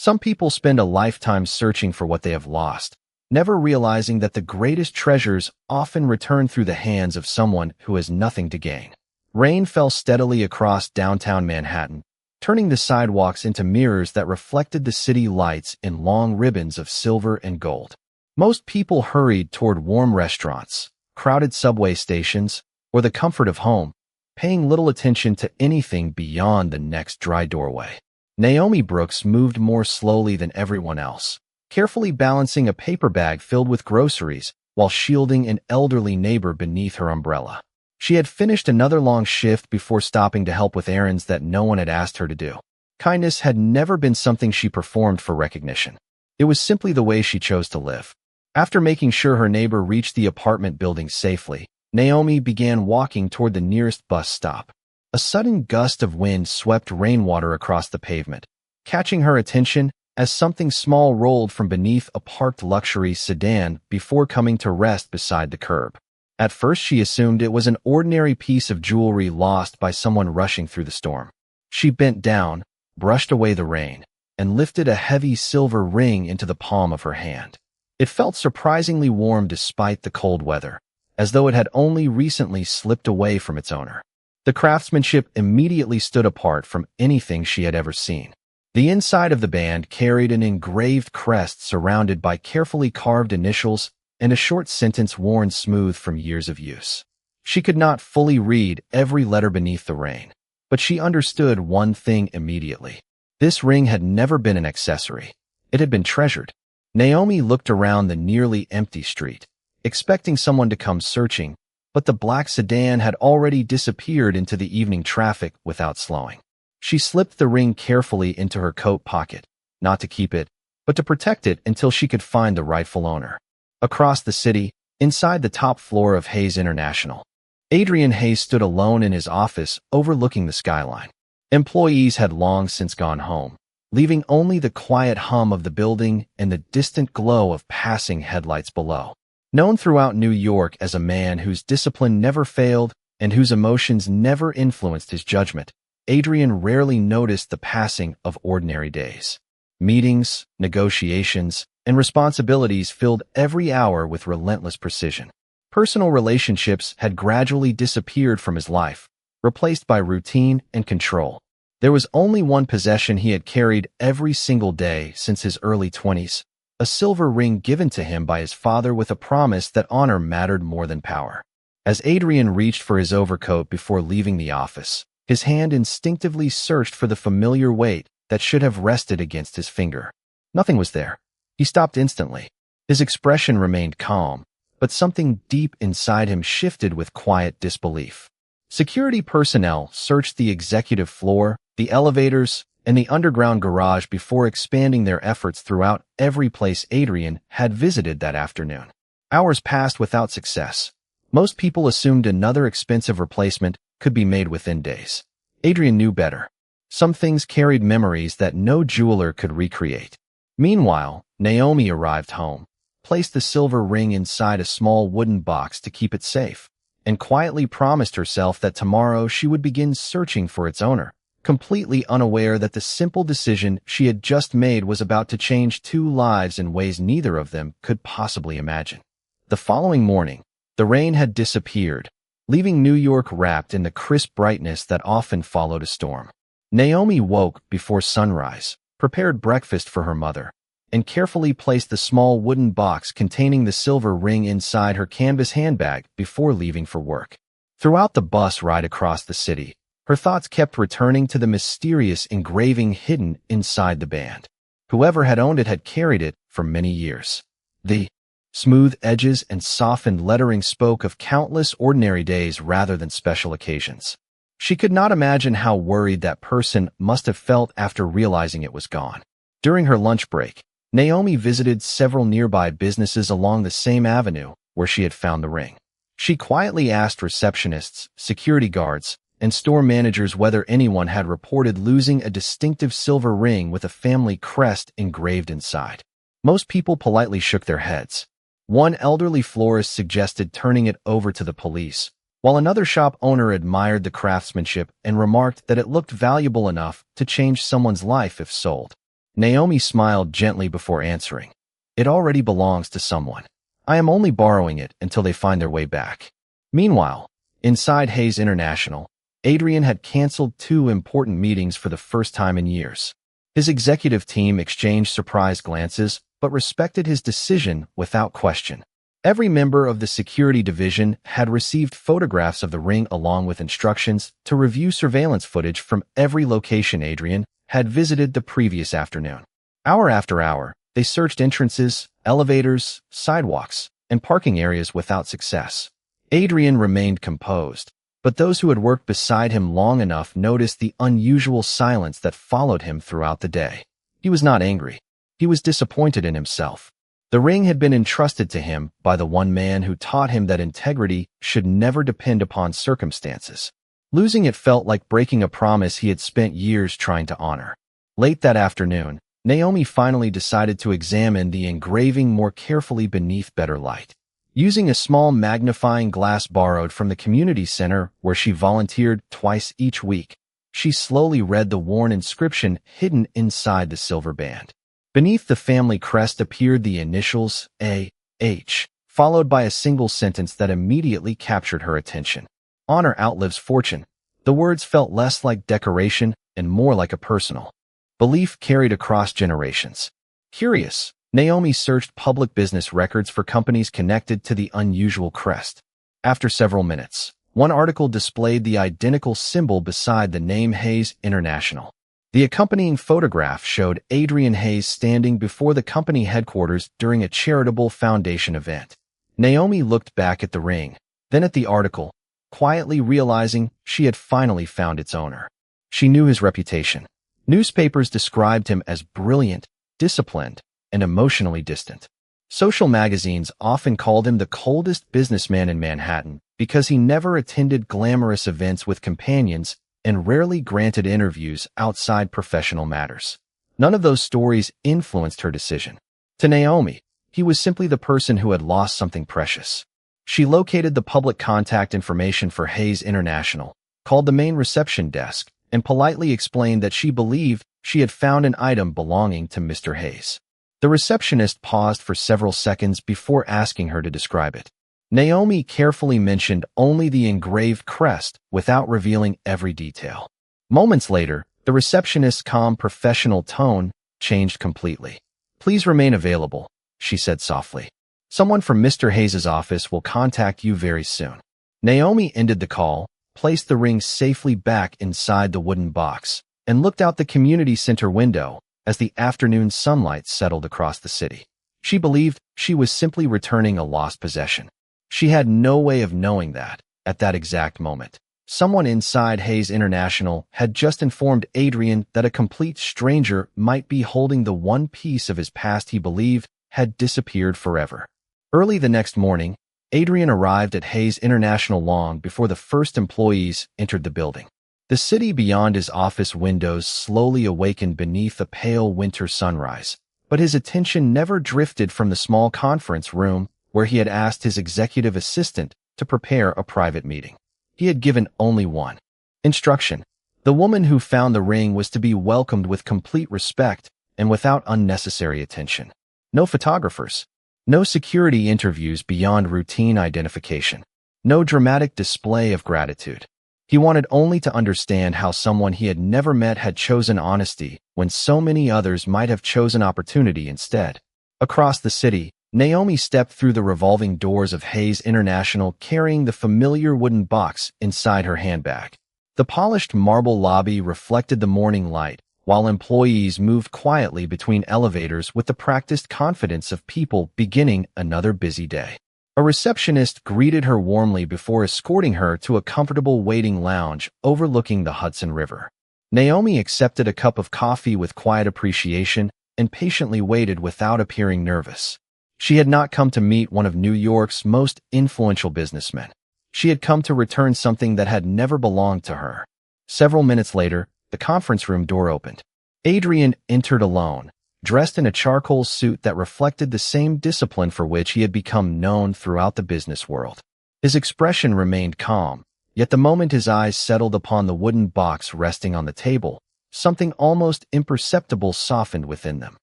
Some people spend a lifetime searching for what they have lost, never realizing that the greatest treasures often return through the hands of someone who has nothing to gain. Rain fell steadily across downtown Manhattan, turning the sidewalks into mirrors that reflected the city lights in long ribbons of silver and gold. Most people hurried toward warm restaurants, crowded subway stations, or the comfort of home, paying little attention to anything beyond the next dry doorway. Naomi Brooks moved more slowly than everyone else, carefully balancing a paper bag filled with groceries while shielding an elderly neighbor beneath her umbrella. She had finished another long shift before stopping to help with errands that no one had asked her to do. Kindness had never been something she performed for recognition. It was simply the way she chose to live. After making sure her neighbor reached the apartment building safely, Naomi began walking toward the nearest bus stop. A sudden gust of wind swept rainwater across the pavement, catching her attention as something small rolled from beneath a parked luxury sedan before coming to rest beside the curb. At first, she assumed it was an ordinary piece of jewelry lost by someone rushing through the storm. She bent down, brushed away the rain, and lifted a heavy silver ring into the palm of her hand. It felt surprisingly warm despite the cold weather, as though it had only recently slipped away from its owner. The craftsmanship immediately stood apart from anything she had ever seen. The inside of the band carried an engraved crest surrounded by carefully carved initials and a short sentence worn smooth from years of use. She could not fully read every letter beneath the rain, but she understood one thing immediately. This ring had never been an accessory. It had been treasured. Naomi looked around the nearly empty street, expecting someone to come searching, but the black sedan had already disappeared into the evening traffic without slowing. She slipped the ring carefully into her coat pocket, not to keep it, but to protect it until she could find the rightful owner. Across the city, inside the top floor of Hayes International, Adrian Hayes stood alone in his office overlooking the skyline. Employees had long since gone home, leaving only the quiet hum of the building and the distant glow of passing headlights below. Known throughout New York as a man whose discipline never failed and whose emotions never influenced his judgment, Adrian rarely noticed the passing of ordinary days. Meetings, negotiations, and responsibilities filled every hour with relentless precision. Personal relationships had gradually disappeared from his life, replaced by routine and control. There was only one possession he had carried every single day since his early 20s, a silver ring given to him by his father with a promise that honor mattered more than power. As Adrian reached for his overcoat before leaving the office, his hand instinctively searched for the familiar weight that should have rested against his finger. Nothing was there. He stopped instantly. His expression remained calm, but something deep inside him shifted with quiet disbelief. Security personnel searched the executive floor, the elevators, and the underground garage before expanding their efforts throughout every place Adrian had visited that afternoon. Hours passed without success. Most people assumed another expensive replacement could be made within days. Adrian knew better. Some things carried memories that no jeweler could recreate. Meanwhile, Naomi arrived home, placed the silver ring inside a small wooden box to keep it safe, and quietly promised herself that tomorrow she would begin searching for its owner, completely unaware that the simple decision she had just made was about to change two lives in ways neither of them could possibly imagine. The following morning, the rain had disappeared, leaving New York wrapped in the crisp brightness that often followed a storm. Naomi woke before sunrise, prepared breakfast for her mother, and carefully placed the small wooden box containing the silver ring inside her canvas handbag before leaving for work. Throughout the bus ride across the city, her thoughts kept returning to the mysterious engraving hidden inside the band. Whoever had owned it had carried it for many years. The smooth edges and softened lettering spoke of countless ordinary days rather than special occasions. She could not imagine how worried that person must have felt after realizing it was gone. During her lunch break, Naomi visited several nearby businesses along the same avenue where she had found the ring. She quietly asked receptionists, security guards, and store managers whether anyone had reported losing a distinctive silver ring with a family crest engraved inside. Most people politely shook their heads. One elderly florist suggested turning it over to the police, while another shop owner admired the craftsmanship and remarked that it looked valuable enough to change someone's life if sold. Naomi smiled gently before answering. It already belongs to someone. I am only borrowing it until they find their way back. Meanwhile, inside Hayes International, Adrian had canceled 2 important meetings for the first time in years. His executive team exchanged surprised glances, but respected his decision without question. Every member of the security division had received photographs of the ring along with instructions to review surveillance footage from every location Adrian had visited the previous afternoon. Hour after hour, they searched entrances, elevators, sidewalks, and parking areas without success. Adrian remained composed, but those who had worked beside him long enough noticed the unusual silence that followed him throughout the day. He was not angry. He was disappointed in himself. The ring had been entrusted to him by the one man who taught him that integrity should never depend upon circumstances. Losing it felt like breaking a promise he had spent years trying to honor. Late that afternoon, Naomi finally decided to examine the engraving more carefully beneath better light. Using a small magnifying glass borrowed from the community center where she volunteered twice each week, she slowly read the worn inscription hidden inside the silver band. Beneath the family crest appeared the initials A.H., followed by a single sentence that immediately captured her attention. Honor outlives fortune. The words felt less like decoration and more like a personal belief carried across generations. Curious, Naomi searched public business records for companies connected to the unusual crest. After several minutes, one article displayed the identical symbol beside the name Hayes International. The accompanying photograph showed Adrian Hayes standing before the company headquarters during a charitable foundation event. Naomi looked back at the ring, then at the article, quietly realizing she had finally found its owner. She knew his reputation. Newspapers described him as brilliant, disciplined, and emotionally distant. Social magazines often called him the coldest businessman in Manhattan because he never attended glamorous events with companions and rarely granted interviews outside professional matters. None of those stories influenced her decision. To Naomi, he was simply the person who had lost something precious. She located the public contact information for Hayes International, called the main reception desk, and politely explained that she believed she had found an item belonging to Mr. Hayes. The receptionist paused for several seconds before asking her to describe it. Naomi carefully mentioned only the engraved crest without revealing every detail. Moments later, the receptionist's calm professional tone changed completely. "Please remain available," she said softly. "Someone from Mr. Hayes' office will contact you very soon." Naomi ended the call, placed the ring safely back inside the wooden box, and looked out the community center window as the afternoon sunlight settled across the city. She believed she was simply returning a lost possession. She had no way of knowing that, at that exact moment, someone inside Hayes International had just informed Adrian that a complete stranger might be holding the one piece of his past he believed had disappeared forever. Early the next morning, Adrian arrived at Hayes International long before the first employees entered the building. The city beyond his office windows slowly awakened beneath a pale winter sunrise, but his attention never drifted from the small conference room where he had asked his executive assistant to prepare a private meeting. He had given only one instruction. The woman who found the ring was to be welcomed with complete respect and without unnecessary attention. No photographers. No security interviews beyond routine identification. No dramatic display of gratitude. He wanted only to understand how someone he had never met had chosen honesty when so many others might have chosen opportunity instead. Across the city, Naomi stepped through the revolving doors of Hayes International carrying the familiar wooden box inside her handbag. The polished marble lobby reflected the morning light, while employees moved quietly between elevators with the practiced confidence of people beginning another busy day. A receptionist greeted her warmly before escorting her to a comfortable waiting lounge overlooking the Hudson River. Naomi accepted a cup of coffee with quiet appreciation and patiently waited without appearing nervous. She had not come to meet one of New York's most influential businessmen. She had come to return something that had never belonged to her. Several minutes later, the conference room door opened. Adrian entered alone, dressed in a charcoal suit that reflected the same discipline for which he had become known throughout the business world. His expression remained calm, yet the moment his eyes settled upon the wooden box resting on the table, something almost imperceptible softened within them.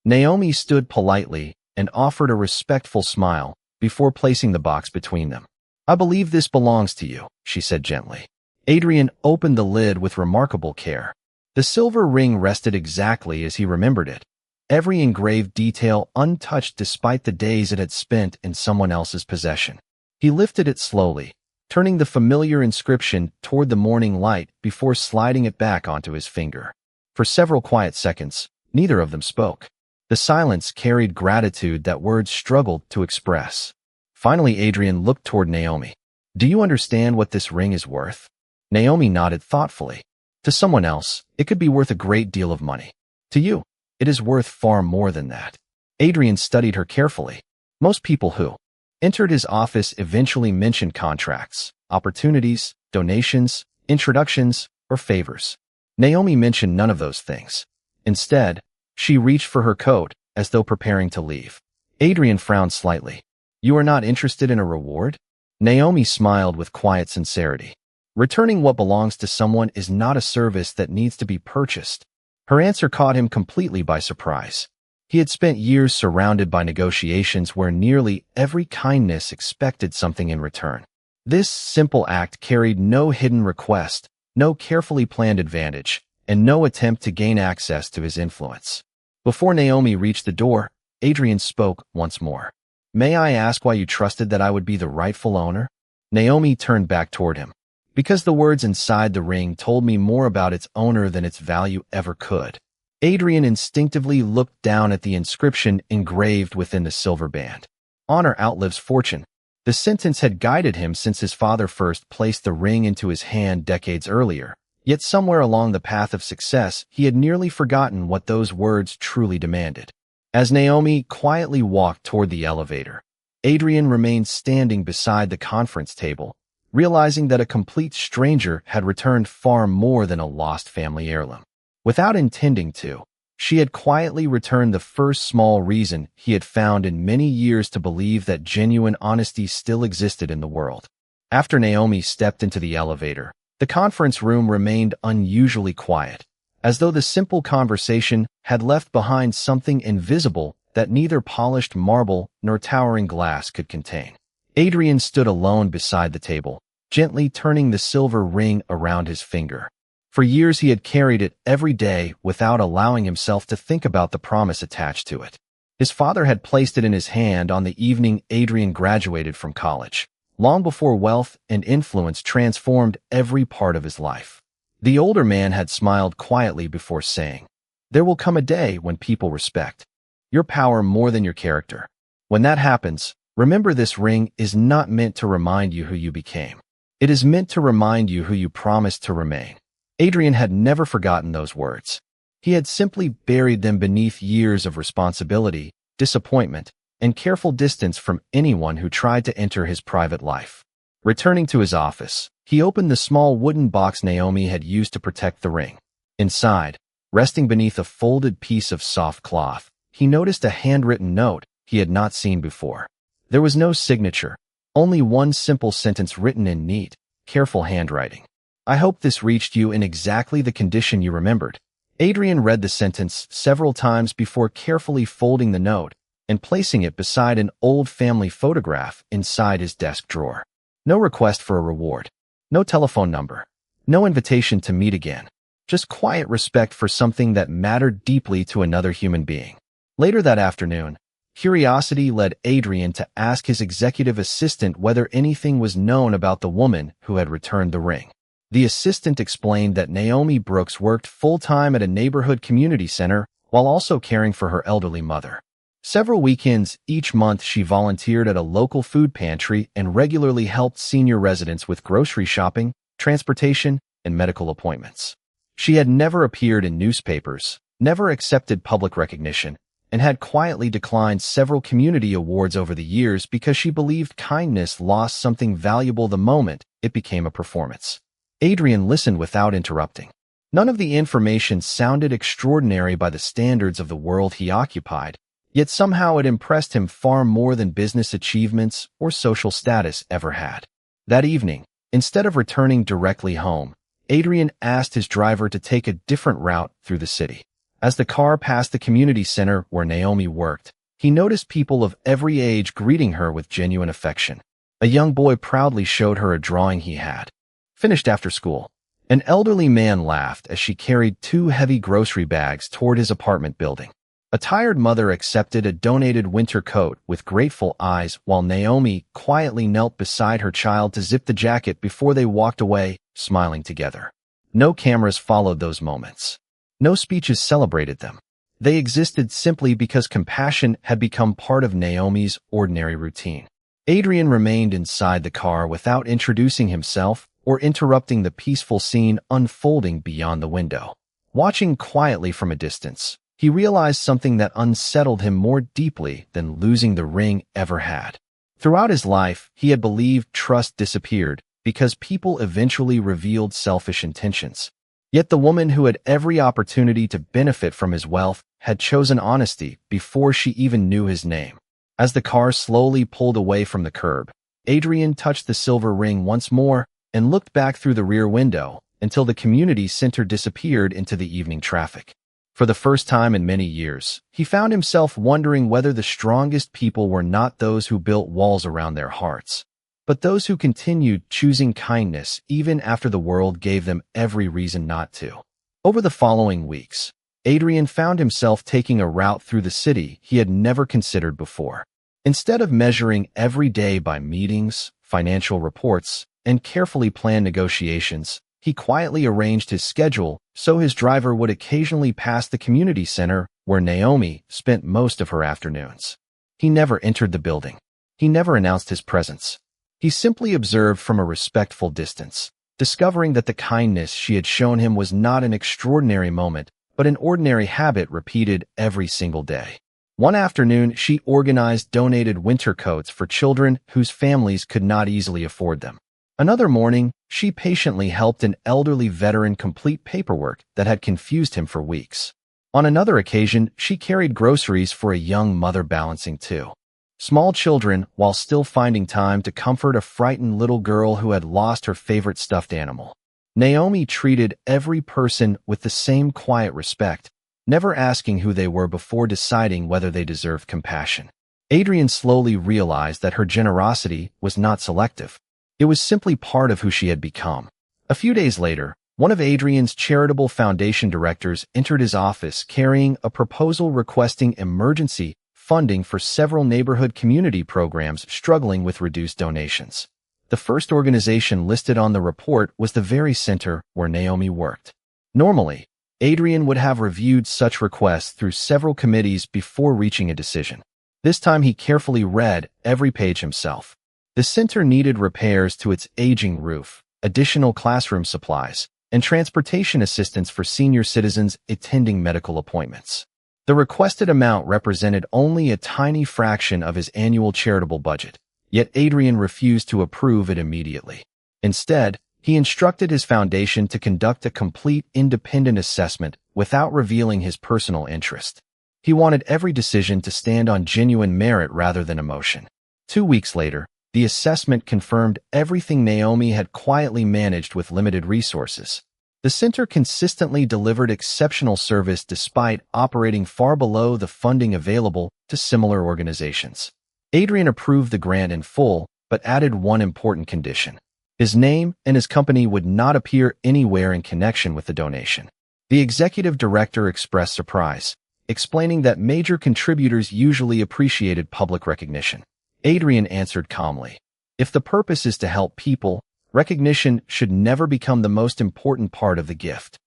Naomi stood politely and offered a respectful smile before placing the box between them. "I believe this belongs to you," she said gently. Adrian opened the lid with remarkable care. The silver ring rested exactly as he remembered it, every engraved detail untouched despite the days it had spent in someone else's possession. He lifted it slowly, turning the familiar inscription toward the morning light before sliding it back onto his finger. For several quiet seconds, neither of them spoke. The silence carried gratitude that words struggled to express. Finally, Adrian looked toward Naomi. "Do you understand what this ring is worth?" Naomi nodded thoughtfully. "To someone else, it could be worth a great deal of money. To you, it is worth far more than that." Adrian studied her carefully. Most people who entered his office eventually mentioned contracts, opportunities, donations, introductions, or favors. Naomi mentioned none of those things. Instead, she reached for her coat as though preparing to leave. Adrian frowned slightly. "You are not interested in a reward?" Naomi smiled with quiet sincerity. "Returning what belongs to someone is not a service that needs to be purchased." Her answer caught him completely by surprise. He had spent years surrounded by negotiations where nearly every kindness expected something in return. This simple act carried no hidden request, no carefully planned advantage, and no attempt to gain access to his influence. Before Naomi reached the door, Adrian spoke once more. "May I ask why you trusted that I would be the rightful owner?" Naomi turned back toward him. "Because the words inside the ring told me more about its owner than its value ever could." Adrian instinctively looked down at the inscription engraved within the silver band. "Honor outlives fortune." The sentence had guided him since his father first placed the ring into his hand decades earlier. Yet somewhere along the path of success, he had nearly forgotten what those words truly demanded. As Naomi quietly walked toward the elevator, Adrian remained standing beside the conference table, realizing that a complete stranger had returned far more than a lost family heirloom. Without intending to, she had quietly returned the first small reason he had found in many years to believe that genuine honesty still existed in the world. After Naomi stepped into the elevator, the conference room remained unusually quiet, as though the simple conversation had left behind something invisible that neither polished marble nor towering glass could contain. Adrian stood alone beside the table, gently turning the silver ring around his finger. For years he had carried it every day without allowing himself to think about the promise attached to it. His father had placed it in his hand on the evening Adrian graduated from college, long before wealth and influence transformed every part of his life. The older man had smiled quietly before saying, "There will come a day when people respect your power more than your character. When that happens, remember this ring is not meant to remind you who you became. It is meant to remind you who you promised to remain." Adrian had never forgotten those words. He had simply buried them beneath years of responsibility, disappointment, and careful distance from anyone who tried to enter his private life. Returning to his office, he opened the small wooden box Naomi had used to protect the ring. Inside, resting beneath a folded piece of soft cloth, he noticed a handwritten note he had not seen before. There was no signature, only one simple sentence written in neat, careful handwriting. "I hope this reached you in exactly the condition you remembered." Adrian read the sentence several times before carefully folding the note and placing it beside an old family photograph inside his desk drawer. No request for a reward, no telephone number, no invitation to meet again, just quiet respect for something that mattered deeply to another human being. Later that afternoon, curiosity led Adrian to ask his executive assistant whether anything was known about the woman who had returned the ring. The assistant explained that Naomi Brooks worked full-time at a neighborhood community center while also caring for her elderly mother. Several weekends each month she volunteered at a local food pantry and regularly helped senior residents with grocery shopping, transportation, and medical appointments. She had never appeared in newspapers, never accepted public recognition, and had quietly declined several community awards over the years because she believed kindness lost something valuable the moment it became a performance. Adrian listened without interrupting. None of the information sounded extraordinary by the standards of the world he occupied, yet somehow it impressed him far more than business achievements or social status ever had. That evening, instead of returning directly home, Adrian asked his driver to take a different route through the city. As the car passed the community center where Naomi worked, he noticed people of every age greeting her with genuine affection. A young boy proudly showed her a drawing he had finished after school. An elderly man laughed as she carried 2 heavy grocery bags toward his apartment building. A tired mother accepted a donated winter coat with grateful eyes while Naomi quietly knelt beside her child to zip the jacket before they walked away, smiling together. No cameras followed those moments. No speeches celebrated them. They existed simply because compassion had become part of Naomi's ordinary routine. Adrian remained inside the car without introducing himself or interrupting the peaceful scene unfolding beyond the window. Watching quietly from a distance, he realized something that unsettled him more deeply than losing the ring ever had. Throughout his life, he had believed trust disappeared because people eventually revealed selfish intentions. Yet the woman who had every opportunity to benefit from his wealth had chosen honesty before she even knew his name. As the car slowly pulled away from the curb, Adrian touched the silver ring once more and looked back through the rear window until the community center disappeared into the evening traffic. For the first time in many years, he found himself wondering whether the strongest people were not those who built walls around their hearts, but those who continued choosing kindness even after the world gave them every reason not to. Over the following weeks, Adrian found himself taking a route through the city he had never considered before. Instead of measuring every day by meetings, financial reports, and carefully planned negotiations, he quietly arranged his schedule so his driver would occasionally pass the community center where Naomi spent most of her afternoons. He never entered the building. He never announced his presence. He simply observed from a respectful distance, discovering that the kindness she had shown him was not an extraordinary moment, but an ordinary habit repeated every single day. One afternoon, she organized donated winter coats for children whose families could not easily afford them. Another morning, she patiently helped an elderly veteran complete paperwork that had confused him for weeks. On another occasion, she carried groceries for a young mother balancing 2 small children while still finding time to comfort a frightened little girl who had lost her favorite stuffed animal. Naomi treated every person with the same quiet respect, never asking who they were before deciding whether they deserved compassion. Adrian slowly realized that her generosity was not selective. It was simply part of who she had become. A few days later, one of Adrian's charitable foundation directors entered his office carrying a proposal requesting emergency funding for several neighborhood community programs struggling with reduced donations. The first organization listed on the report was the very center where Naomi worked. Normally, Adrian would have reviewed such requests through several committees before reaching a decision. This time he carefully read every page himself. The center needed repairs to its aging roof, additional classroom supplies, and transportation assistance for senior citizens attending medical appointments. The requested amount represented only a tiny fraction of his annual charitable budget, yet Adrian refused to approve it immediately. Instead, he instructed his foundation to conduct a complete independent assessment without revealing his personal interest. He wanted every decision to stand on genuine merit rather than emotion. 2 weeks later, the assessment confirmed everything Naomi had quietly managed with limited resources. The center consistently delivered exceptional service despite operating far below the funding available to similar organizations. Adrian approved the grant in full, but added one important condition. His name and his company would not appear anywhere in connection with the donation. The executive director expressed surprise, explaining that major contributors usually appreciated public recognition. Adrian answered calmly, "If the purpose is to help people, recognition should never become the most important part of the gift."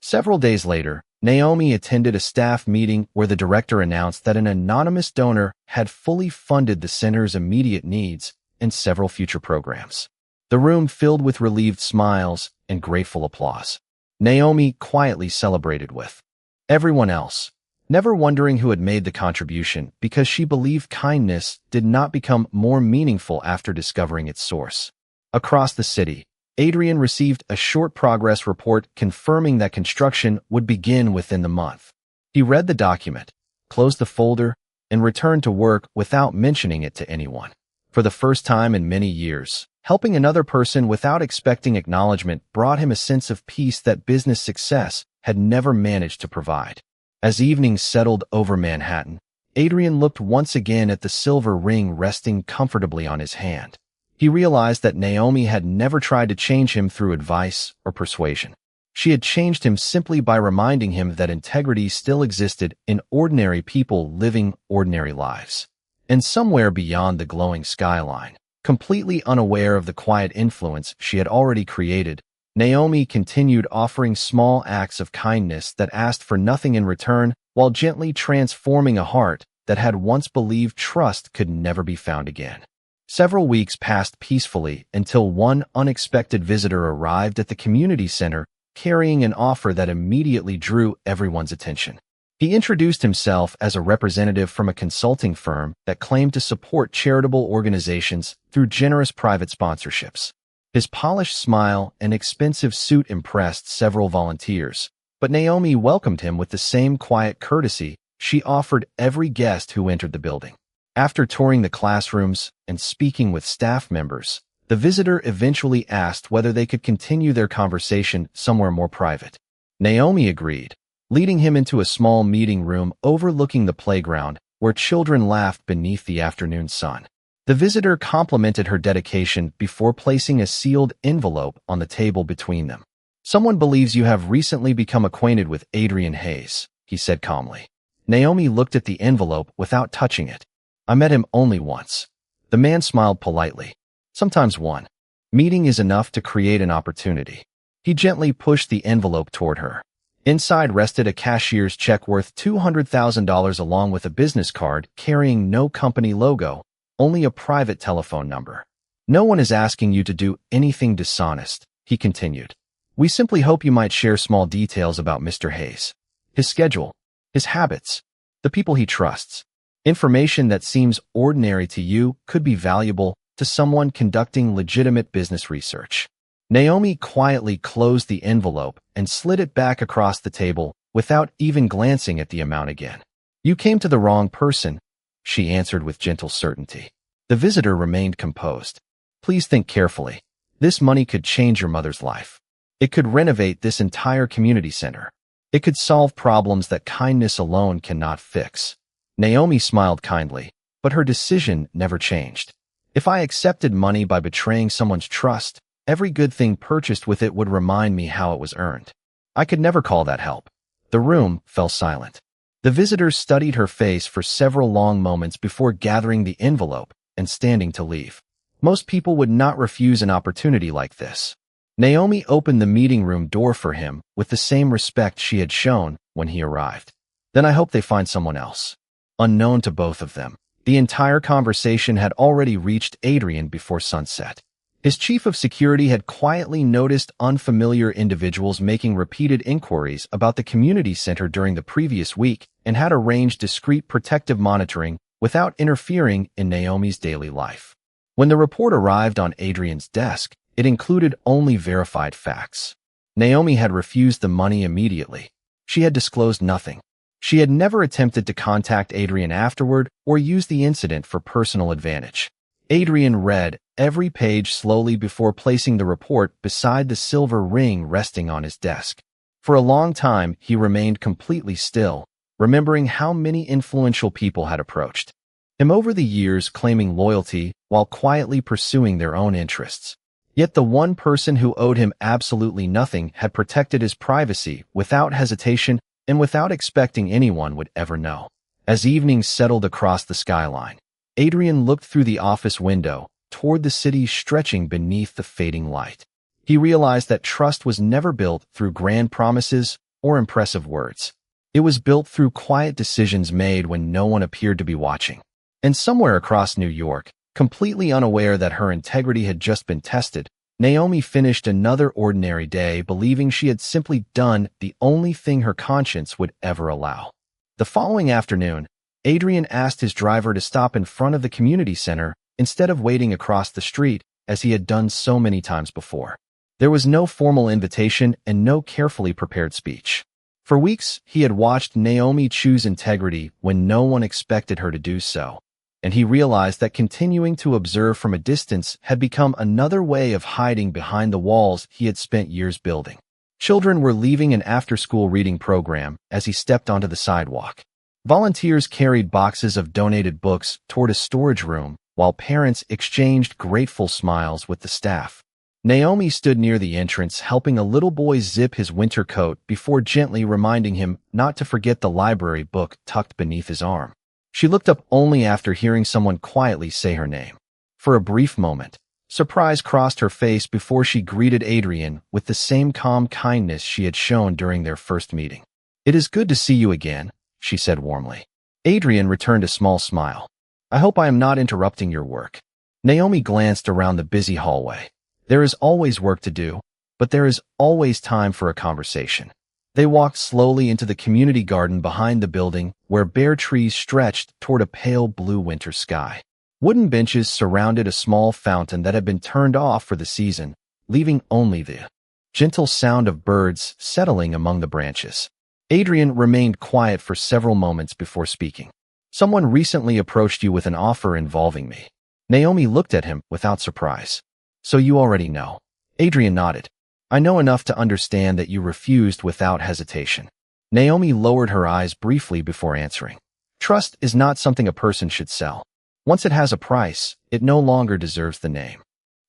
Several days later, Naomi attended a staff meeting where the director announced that an anonymous donor had fully funded the center's immediate needs and several future programs. The room filled with relieved smiles and grateful applause. Naomi quietly celebrated with everyone else, never wondering who had made the contribution because she believed kindness did not become more meaningful after discovering its source. Across the city, Adrian received a short progress report confirming that construction would begin within the month. He read the document, closed the folder, and returned to work without mentioning it to anyone. For the first time in many years, Helping another person without expecting acknowledgement brought him a sense of peace that business success had never managed to provide. As evening settled over Manhattan, Adrian looked once again at the silver ring resting comfortably on his hand. He realized that Naomi had never tried to change him through advice or persuasion. She had changed him simply by reminding him that integrity still existed in ordinary people living ordinary lives. And somewhere beyond the glowing skyline, completely unaware of the quiet influence she had already created, Naomi continued offering small acts of kindness that asked for nothing in return while gently transforming a heart that had once believed trust could never be found again. Several weeks passed peacefully until one unexpected visitor arrived at the community center carrying an offer that immediately drew everyone's attention. He introduced himself as a representative from a consulting firm that claimed to support charitable organizations through generous private sponsorships. His polished smile and expensive suit impressed several volunteers, but Naomi welcomed him with the same quiet courtesy she offered every guest who entered the building. After touring the classrooms and speaking with staff members, the visitor eventually asked whether they could continue their conversation somewhere more private. Naomi agreed, leading him into a small meeting room overlooking the playground where children laughed beneath the afternoon sun. The visitor complimented her dedication before placing a sealed envelope on the table between them. "Someone believes you have recently become acquainted with Adrian Hayes," he said calmly. Naomi looked at the envelope without touching it. "I met him only once." The man smiled politely. "Sometimes one meeting is enough to create an opportunity." He gently pushed the envelope toward her. Inside rested a cashier's check worth $200,000 along with a business card carrying no company logo, only a private telephone number. "No one is asking you to do anything dishonest," he continued. "We simply hope you might share small details about Mr. Hayes. His schedule, his habits, the people he trusts. Information that seems ordinary to you could be valuable to someone conducting legitimate business research." Naomi quietly closed the envelope and slid it back across the table without even glancing at the amount again. "You came to the wrong person," she answered with gentle certainty. The visitor remained composed. "Please think carefully. This money could change your mother's life. It could renovate this entire community center. It could solve problems that kindness alone cannot fix." Naomi smiled kindly, but her decision never changed. "If I accepted money by betraying someone's trust, every good thing purchased with it would remind me how it was earned. I could never call that help." The room fell silent. The visitor studied her face for several long moments before gathering the envelope and standing to leave. Most people would not refuse an opportunity like this. Naomi opened the meeting room door for him with the same respect she had shown when he arrived. "Then I hope they find someone else." Unknown to both of them, the entire conversation had already reached Adrian before sunset. His chief of security had quietly noticed unfamiliar individuals making repeated inquiries about the community center during the previous week and had arranged discreet protective monitoring without interfering in Naomi's daily life. When the report arrived on Adrian's desk, it included only verified facts. Naomi had refused the money immediately. She had disclosed nothing. She had never attempted to contact Adrian afterward or use the incident for personal advantage. Adrian read every page slowly before placing the report beside the silver ring resting on his desk. For a long time, he remained completely still, remembering how many influential people had approached him over the years claiming loyalty while quietly pursuing their own interests. Yet the one person who owed him absolutely nothing had protected his privacy without hesitation and without expecting anyone would ever know. As evening settled across the skyline, Adrian looked through the office window toward the city stretching beneath the fading light. He realized that trust was never built through grand promises or impressive words. It was built through quiet decisions made when no one appeared to be watching. And somewhere across New York, completely unaware that her integrity had just been tested, Naomi finished another ordinary day believing she had simply done the only thing her conscience would ever allow. The following afternoon, Adrian asked his driver to stop in front of the community center instead of waiting across the street as he had done so many times before. There was no formal invitation and no carefully prepared speech. For weeks, he had watched Naomi choose integrity when no one expected her to do so. and he realized that continuing to observe from a distance had become another way of hiding behind the walls he had spent years building. Children were leaving an after-school reading program as he stepped onto the sidewalk. Volunteers carried boxes of donated books toward a storage room, while parents exchanged grateful smiles with the staff. Naomi stood near the entrance, helping a little boy zip his winter coat before gently reminding him not to forget the library book tucked beneath his arm. She looked up only after hearing someone quietly say her name. For a brief moment, surprise crossed her face before she greeted Adrian with the same calm kindness she had shown during their first meeting. "It is good to see you again," she said warmly. Adrian returned a small smile. "I hope I am not interrupting your work." Naomi glanced around the busy hallway. There is always work to do, but there is always time for a conversation. They walked slowly into the community garden behind the building, where bare trees stretched toward a pale blue winter sky. Wooden benches surrounded a small fountain that had been turned off for the season, leaving only the gentle sound of birds settling among the branches. Adrian remained quiet for several moments before speaking. "Someone recently approached you with an offer involving me." Naomi looked at him without surprise. "So you already know." Adrian nodded. "I know enough to understand that you refused without hesitation." Naomi lowered her eyes briefly before answering. "Trust is not something a person should sell. Once it has a price, it no longer deserves the name."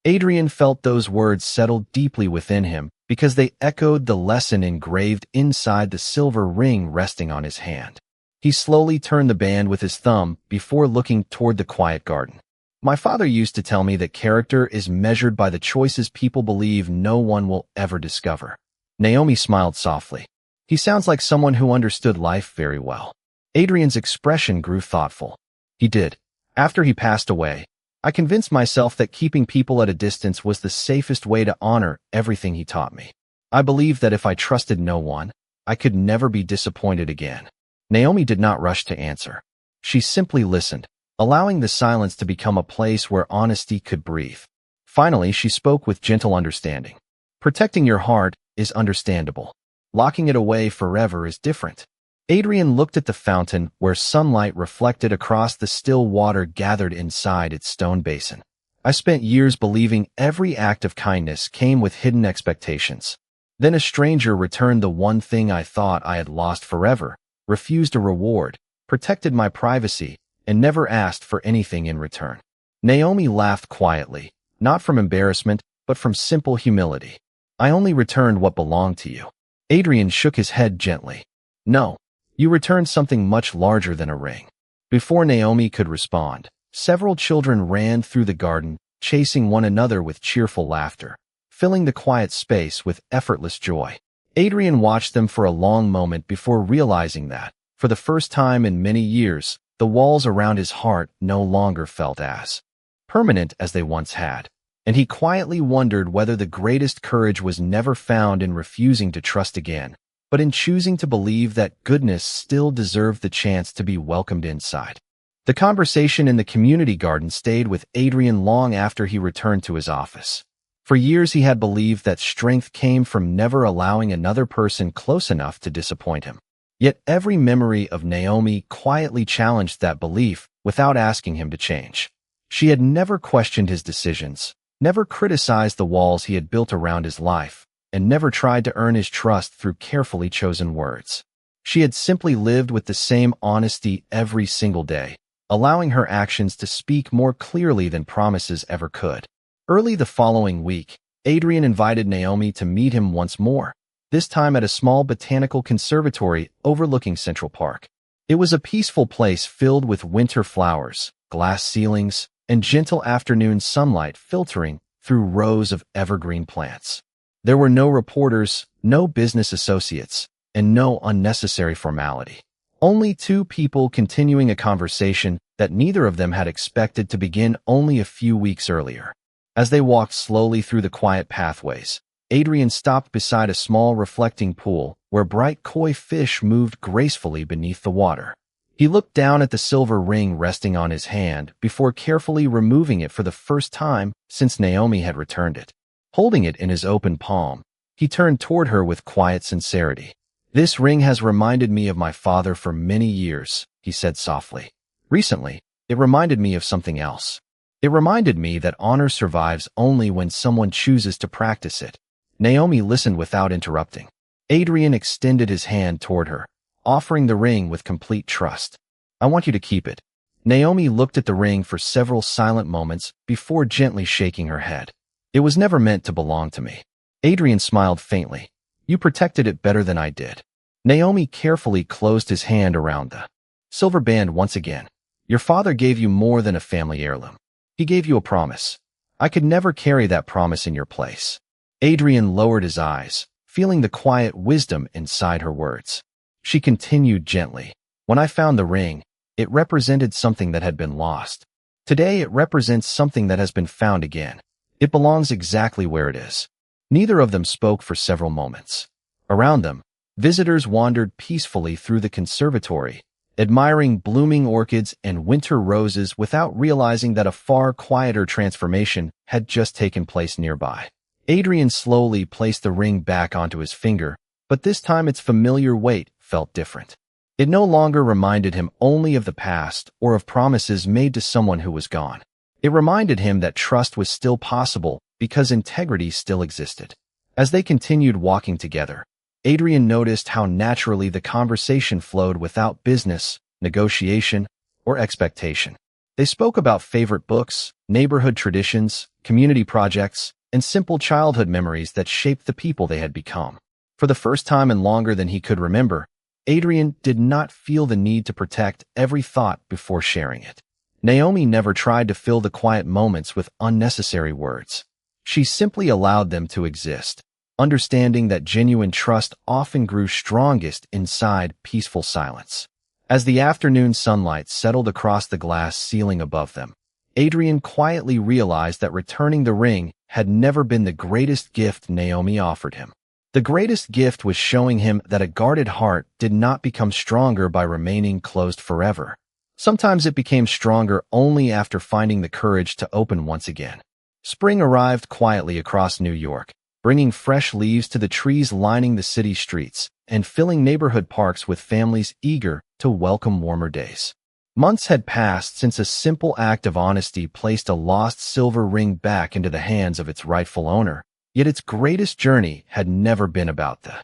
Adrian felt those words settle deeply within him because they echoed the lesson engraved inside the silver ring resting on his hand. He slowly turned the band with his thumb before looking toward the quiet garden. "My father used to tell me that character is measured by the choices people believe no one will ever discover." Naomi smiled softly. "He sounds like someone who understood life very well." Adrian's expression grew thoughtful. "He did. After he passed away, I convinced myself that keeping people at a distance was the safest way to honor everything he taught me. I believed that if I trusted no one, I could never be disappointed again." Naomi did not rush to answer. She simply listened, allowing the silence to become a place where honesty could breathe. Finally, she spoke with gentle understanding. "Protecting your heart is understandable. Locking it away forever is different." Adrian looked at the fountain where sunlight reflected across the still water gathered inside its stone basin. "I spent years believing every act of kindness came with hidden expectations. Then a stranger returned the one thing I thought I had lost forever, refused a reward, protected my privacy, and never asked for anything in return." Naomi laughed quietly, not from embarrassment, but from simple humility. "I only returned what belonged to you." Adrian shook his head gently. "No, you returned something much larger than a ring." Before Naomi could respond, several children ran through the garden, chasing one another with cheerful laughter, filling the quiet space with effortless joy. Adrian watched them for a long moment before realizing that, for the first time in many years, the walls around his heart no longer felt as permanent as they once had, and he quietly wondered whether the greatest courage was never found in refusing to trust again, but in choosing to believe that goodness still deserved the chance to be welcomed inside. The conversation in the community garden stayed with Adrian long after he returned to his office. For years he had believed that strength came from never allowing another person close enough to disappoint him. Yet every memory of Naomi quietly challenged that belief without asking him to change. She had never questioned his decisions, never criticized the walls he had built around his life, and never tried to earn his trust through carefully chosen words. She had simply lived with the same honesty every single day, allowing her actions to speak more clearly than promises ever could. Early the following week, Adrian invited Naomi to meet him once more, this time at a small botanical conservatory overlooking Central Park. It was a peaceful place filled with winter flowers, glass ceilings, and gentle afternoon sunlight filtering through rows of evergreen plants. There were no reporters, no business associates, and no unnecessary formality. Only two people continuing a conversation that neither of them had expected to begin only a few weeks earlier. As they walked slowly through the quiet pathways, Adrian stopped beside a small reflecting pool where bright koi fish moved gracefully beneath the water. He looked down at the silver ring resting on his hand before carefully removing it for the first time since Naomi had returned it. Holding it in his open palm, he turned toward her with quiet sincerity. "This ring has reminded me of my father for many years," he said softly. "Recently, It reminded me of something else. It reminded me that honor survives only when someone chooses to practice it. Naomi listened without interrupting. Adrian extended his hand toward her, offering the ring with complete trust. I want you to keep it. Naomi looked at the ring for several silent moments before gently shaking her head. It was never meant to belong to me. Adrian smiled faintly. You protected it better than I did. Naomi carefully closed his hand around the silver band once again. Your father gave you more than a family heirloom. He gave you a promise. I could never carry that promise in your place. Adrian lowered his eyes, feeling the quiet wisdom inside her words. She continued gently. When I found the ring, it represented something that had been lost. Today it represents something that has been found again. It belongs exactly where it is. Neither of them spoke for several moments. Around them, visitors wandered peacefully through the conservatory, admiring blooming orchids and winter roses without realizing that a far quieter transformation had just taken place nearby. Adrian slowly placed the ring back onto his finger, but this time its familiar weight felt different. It no longer reminded him only of the past or of promises made to someone who was gone. It reminded him that trust was still possible because integrity still existed. As they continued walking together, Adrian noticed how naturally the conversation flowed without business, negotiation, or expectation. They spoke about favorite books, neighborhood traditions, community projects, and simple childhood memories that shaped the people they had become. For the first time in longer than he could remember, Adrian did not feel the need to protect every thought before sharing it. Naomi never tried to fill the quiet moments with unnecessary words. She simply allowed them to exist, understanding that genuine trust often grew strongest inside peaceful silence. As the afternoon sunlight settled across the glass ceiling above them, Adrian quietly realized that returning the ring had never been the greatest gift Naomi offered him. The greatest gift was showing him that a guarded heart did not become stronger by remaining closed forever. Sometimes it became stronger only after finding the courage to open once again. Spring arrived quietly across New York, bringing fresh leaves to the trees lining the city streets and filling neighborhood parks with families eager to welcome warmer days. Months had passed since a simple act of honesty placed a lost silver ring back into the hands of its rightful owner, yet its greatest journey had never been about the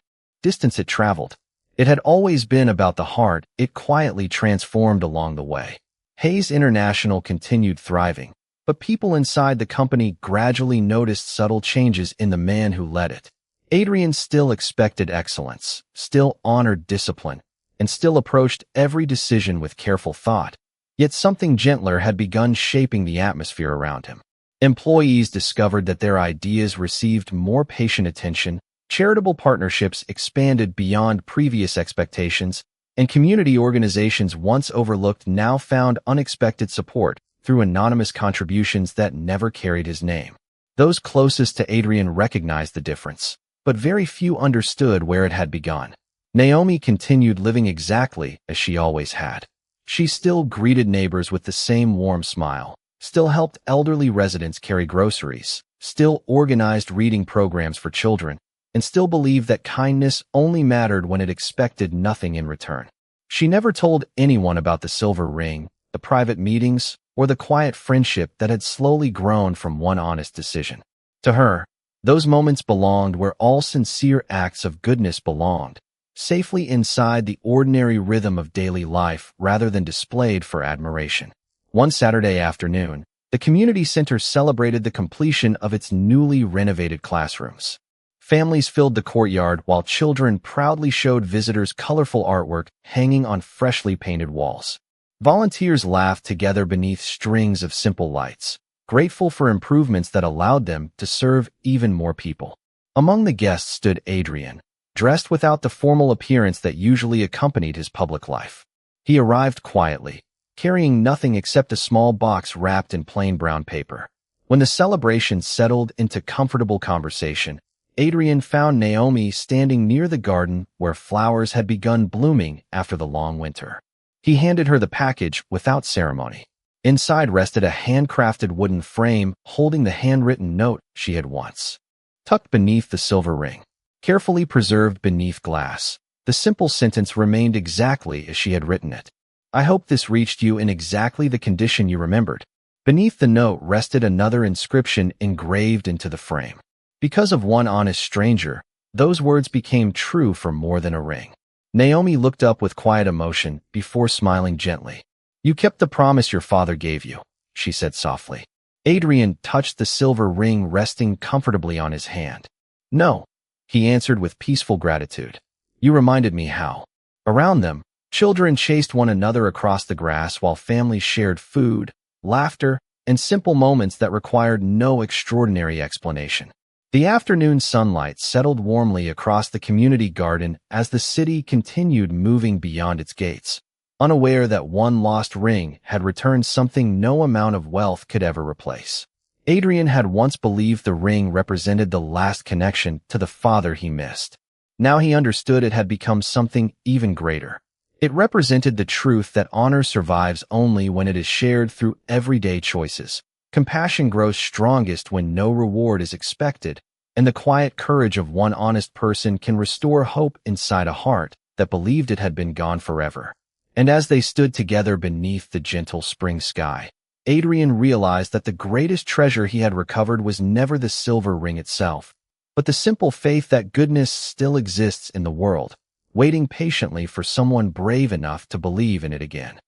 distance it traveled. It had always been about the heart it quietly transformed along the way. Hayes International continued thriving, but people inside the company gradually noticed subtle changes in the man who led it. Adrian still expected excellence, still honored discipline, and still approached every decision with careful thought, yet something gentler had begun shaping the atmosphere around him. Employees discovered that their ideas received more patient attention, charitable partnerships expanded beyond previous expectations, and community organizations once overlooked now found unexpected support through anonymous contributions that never carried his name. Those closest to Adrian recognized the difference, but very few understood where it had begun. Naomi continued living exactly as she always had. She still greeted neighbors with the same warm smile, still helped elderly residents carry groceries, still organized reading programs for children, and still believed that kindness only mattered when it expected nothing in return. She never told anyone about the silver ring, the private meetings, or the quiet friendship that had slowly grown from one honest decision. To her, those moments belonged where all sincere acts of goodness belonged, safely inside the ordinary rhythm of daily life rather than displayed for admiration. One Saturday afternoon, the community center celebrated the completion of its newly renovated classrooms. Families filled the courtyard while children proudly showed visitors colorful artwork hanging on freshly painted walls. Volunteers laughed together beneath strings of simple lights, grateful for improvements that allowed them to serve even more people. Among the guests stood Adrian, dressed without the formal appearance that usually accompanied his public life. He arrived quietly, carrying nothing except a small box wrapped in plain brown paper. When the celebration settled into comfortable conversation, Adrian found Naomi standing near the garden where flowers had begun blooming after the long winter. He handed her the package without ceremony. Inside rested a handcrafted wooden frame holding the handwritten note she had once tucked beneath the silver ring. Carefully preserved beneath glass, the simple sentence remained exactly as she had written it. I hope this reached you in exactly the condition you remembered. Beneath the note rested another inscription engraved into the frame. Because of one honest stranger, those words became true for more than a ring. Naomi looked up with quiet emotion before smiling gently. You kept the promise your father gave you, she said softly. Adrian touched the silver ring resting comfortably on his hand. No, he answered with peaceful gratitude. You reminded me how. Around them, children chased one another across the grass while families shared food, laughter, and simple moments that required no extraordinary explanation. The afternoon sunlight settled warmly across the community garden as the city continued moving beyond its gates, unaware that one lost ring had returned something no amount of wealth could ever replace. Adrian had once believed the ring represented the last connection to the father he missed. Now he understood it had become something even greater. It represented the truth that honor survives only when it is shared through everyday choices. Compassion grows strongest when no reward is expected, and the quiet courage of one honest person can restore hope inside a heart that believed it had been gone forever. And as they stood together beneath the gentle spring sky, Adrian realized that the greatest treasure he had recovered was never the silver ring itself, but the simple faith that goodness still exists in the world, waiting patiently for someone brave enough to believe in it again.